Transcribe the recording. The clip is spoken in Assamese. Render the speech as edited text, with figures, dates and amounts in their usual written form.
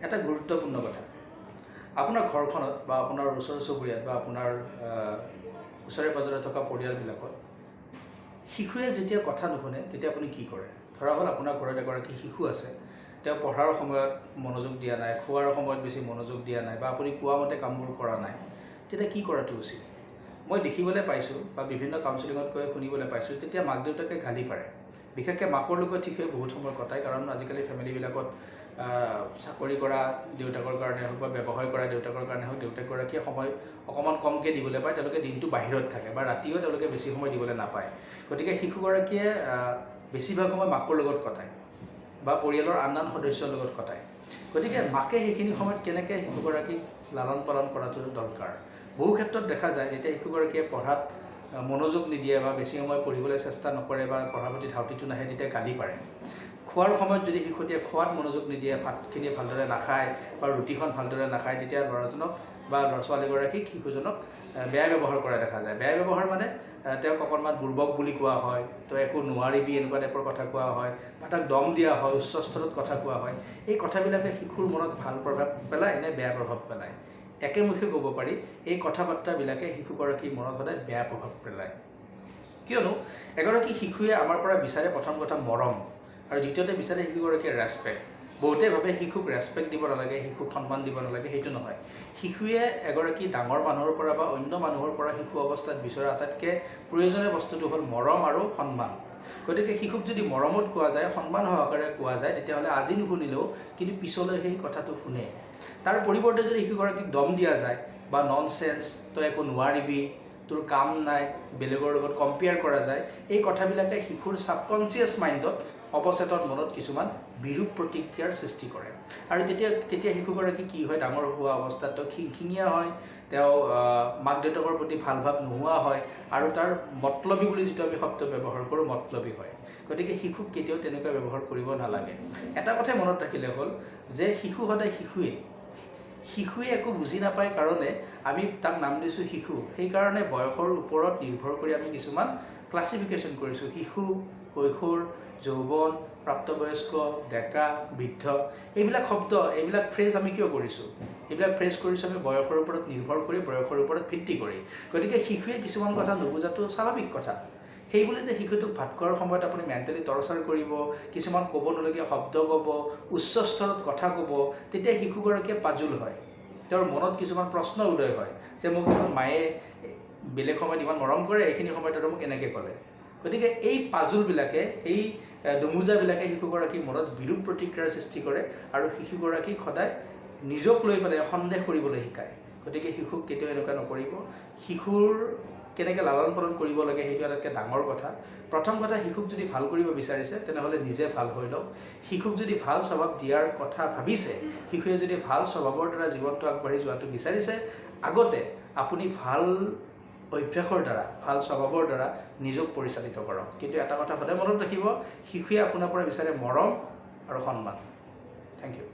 এটা গুৰুত্বপূৰ্ণ কথা। আপোনাৰ ঘৰখনত বা আপোনাৰ ওচৰ চুবুৰীয়াত বা আপোনাৰ ওচৰে পাজৰে থকা পৰিয়ালবিলাকত শিশুৱে যেতিয়া কথা নুশুনে তেতিয়া আপুনি কি কৰে? ধৰা হ'ল আপোনাৰ ঘৰত এগৰাকী শিশু আছে, তেওঁ পঢ়াৰ সময়ত মনোযোগ দিয়া নাই, খোৱাৰ সময়ত বেছি মনোযোগ দিয়া নাই বা আপুনি কোৱা মতে কামবোৰ কৰা নাই, তেতিয়া কি কৰাটো উচিত? মই দেখিবলৈ পাইছোঁ বা বিভিন্ন কাউন্সেলিঙত গৈ শুনিবলৈ পাইছোঁ, তেতিয়া মাক দেউতাকে গালি পাৰে। বিশেষকৈ মাকৰ লগত শিশুৱে বহুত সময় কটায়, কাৰণ আজিকালি ফেমিলিবিলাকত চাকৰি কৰা দেউতাকৰ কাৰণে হওক বা ব্যৱসায় কৰা দেউতাকৰ কাৰণে হওক, দেউতাকগৰাকীয়ে সময় অকণমান কমকৈ দিবলৈ পায়, তেওঁলোকে দিনটো বাহিৰত থাকে বা ৰাতিও তেওঁলোকে বেছি সময় দিবলৈ নাপায়। গতিকে শিশুগৰাকীয়ে বেছিভাগ সময় মাকৰ লগত কটায় বা পৰিয়ালৰ আন আন সদস্যৰ লগত কটায়। গতিকে মাকে সেইখিনি সময়ত কেনেকৈ শিশুগৰাকীক লালন পালন কৰাটো দৰকাৰ। বহু ক্ষেত্ৰত দেখা যায় যেতিয়া শিশুগৰাকীয়ে পঢ়াত মনোযোগ নিদিয়ে বা বেছি সময় পঢ়িবলৈ চেষ্টা নকৰে বা পঢ়াৰ প্ৰতি ধাউতিটো নাহে, তেতিয়া গালি পাৰে। খোৱাৰ সময়ত যদি শিশুটিয়ে খোৱাত মনোযোগ নিদিয়ে, ভাতখিনি ভালদৰে নাখায় বা ৰুটিখন ভালদৰে নাখায়, তেতিয়া ল'ৰাজনক বা ল'ৰা ছোৱালীগৰাকীক শিশুজনক বেয়া ব্যৱহাৰ কৰা দেখা যায়। বেয়া ব্যৱহাৰ মানে তেওঁক অকণমান বুৰ্বক বুলি কোৱা হয়, তই একো নোৱাৰিবি এনেকুৱা টাইপৰ কথা কোৱা হয় বা তাক দম দিয়া হয়, উচ্চ স্তৰত কথা কোৱা হয়। এই কথাবিলাকে শিশুৰ মনত ভাল প্ৰভাৱ পেলায় নে বেয়া প্ৰভাৱ পেলায়? একেমুখে ক'ব পাৰি এই কথা বাৰ্তাবিলাকে শিশুগৰাকীৰ মনত সদায় বেয়া প্ৰভাৱ পেলায়। কিয়নো এগৰাকী শিশুৱে আমাৰ পৰা বিচাৰে প্ৰথম কথা মৰম, আৰু দ্বিতীয়তে বিচাৰে শিশুগৰাকীয়ে ৰেচপেক্ট। বহুতে ভাবে শিশুক ৰেচপেক্ট দিব নালাগে, শিশুক সন্মান দিব নালাগে, সেইটো নহয়। শিশুৱে এগৰাকী ডাঙৰ মানুহৰ পৰা বা অন্য মানুহৰ পৰা শিশু অৱস্থাত বিচৰা আটাইতকৈ প্ৰয়োজনীয় বস্তুটো হ'ল মৰম আৰু সন্মান। গতিকে শিশুক যদি মৰমত কোৱা যায়, সন্মান সহকাৰে কোৱা যায়, তেতিয়াহ'লে আজি নুশুনিলেও কিন্তু পিছলৈ সেই কথাটো শুনে। তাৰ পৰিৱৰ্তে যদি শিশুগৰাকীক দম দিয়া যায় বা ননচেন্স, তই একো নোৱাৰিবি, তোৰ কাম নাই, বেলেগৰ লগত কম্পেয়াৰ কৰা যায়, এই কথাবিলাকে শিশুৰ ছাবকনচিয়াছ মাইণ্ডত, অৱচেতন মনত কিছুমান বিৰূপ প্ৰতিক্ৰিয়াৰ সৃষ্টি কৰে। আৰু তেতিয়া শিশুগৰাকী কি হয়, ডাঙৰ হোৱা অৱস্থাত তেওঁ খিংখিঙীয়া হয়, তেওঁ মাক দেউতাকৰ প্ৰতি ভাল ভাৱ নোহোৱা হয়, আৰু তাৰ মতলবী বুলি যিটো আমি শব্দ ব্যৱহাৰ কৰোঁ, মতলবী হয়। গতিকে শিশুক কেতিয়াও তেনেকুৱা ব্যৱহাৰ কৰিব নালাগে। এটা কথাই মনত ৰাখিলে হ'ল যে শিশু সদায় শিশুৱে একো বুজি নাপায় কাৰণে আমি তাক নাম দিছোঁ শিশু। সেইকাৰণে বয়সৰ ওপৰত নিৰ্ভৰ কৰি আমি কিছুমান ক্লাছিফিকেশ্যন কৰিছোঁ: শিশু, কৈশোৰ, যৌৱন, প্ৰাপ্তবয়স্ক, ডেকা, বৃদ্ধ। এইবিলাক শব্দ, এইবিলাক ফ্ৰেজ আমি কিয় কৰিছোঁ? এইবিলাক ফ্ৰেজ কৰিছোঁ আমি বয়সৰ ওপৰত নিৰ্ভৰ কৰি, বয়সৰ ওপৰত ভিত্তি কৰি। গতিকে শিশুৱে কিছুমান কথা নুবুজাটো স্বাভাৱিক কথা। সেইবুলি যে শিশুটোক ভাত খোৱাৰ সময়ত আপুনি মেণ্টেলি টৰ্চাৰ কৰিব, কিছুমান ক'ব নলগীয়া শব্দ ক'ব, উচ্চ স্তৰত কথা ক'ব, তেতিয়া শিশুগৰাকীয়ে পাজুল হয়। তেওঁৰ মনত কিছুমান প্ৰশ্ন উদয় হয় যে মোক দেখোন মায়ে বেলেগ সময়ত ইমান মৰম কৰে, এইখিনি সময়ত আৰু মোক এনেকৈ ক'লে। গতিকে এই পাজুলবিলাকে, এই দুমোজাবিলাকে শিশুগৰাকীৰ মনত বিৰূপ প্ৰতিক্ৰিয়াৰ সৃষ্টি কৰে আৰু শিশুগৰাকীক সদায় নিজক লৈ পেলাই সন্দেহ কৰিবলৈ শিকায়। গতিকে শিশুক কেতিয়াও এনেকুৱা নকৰিব। শিশুৰ কেনেকৈ লালন পালন কৰিব লাগে সেইটো আটাইতকৈ ডাঙৰ কথা। প্ৰথম কথা, শিশুক যদি ভাল কৰিব বিচাৰিছে তেনেহ'লে নিজে ভাল হৈ লওক। শিশুক যদি ভাল স্বভাৱ দিয়াৰ কথা ভাবিছে, শিশুৱে যদি ভাল স্বভাৱৰ দ্বাৰা জীৱনটো আগবাঢ়ি যোৱাটো বিচাৰিছে, আগতে আপুনি ভাল অভ্যাসৰ দ্বাৰা, ভাল স্বভাৱৰ দ্বাৰা নিজক পৰিচালিত কৰক। কিন্তু এটা কথা সদায় মনত ৰাখিব, শিশুৱে আপোনাৰ পৰা বিচাৰে মৰম আৰু সন্মান। Thank U.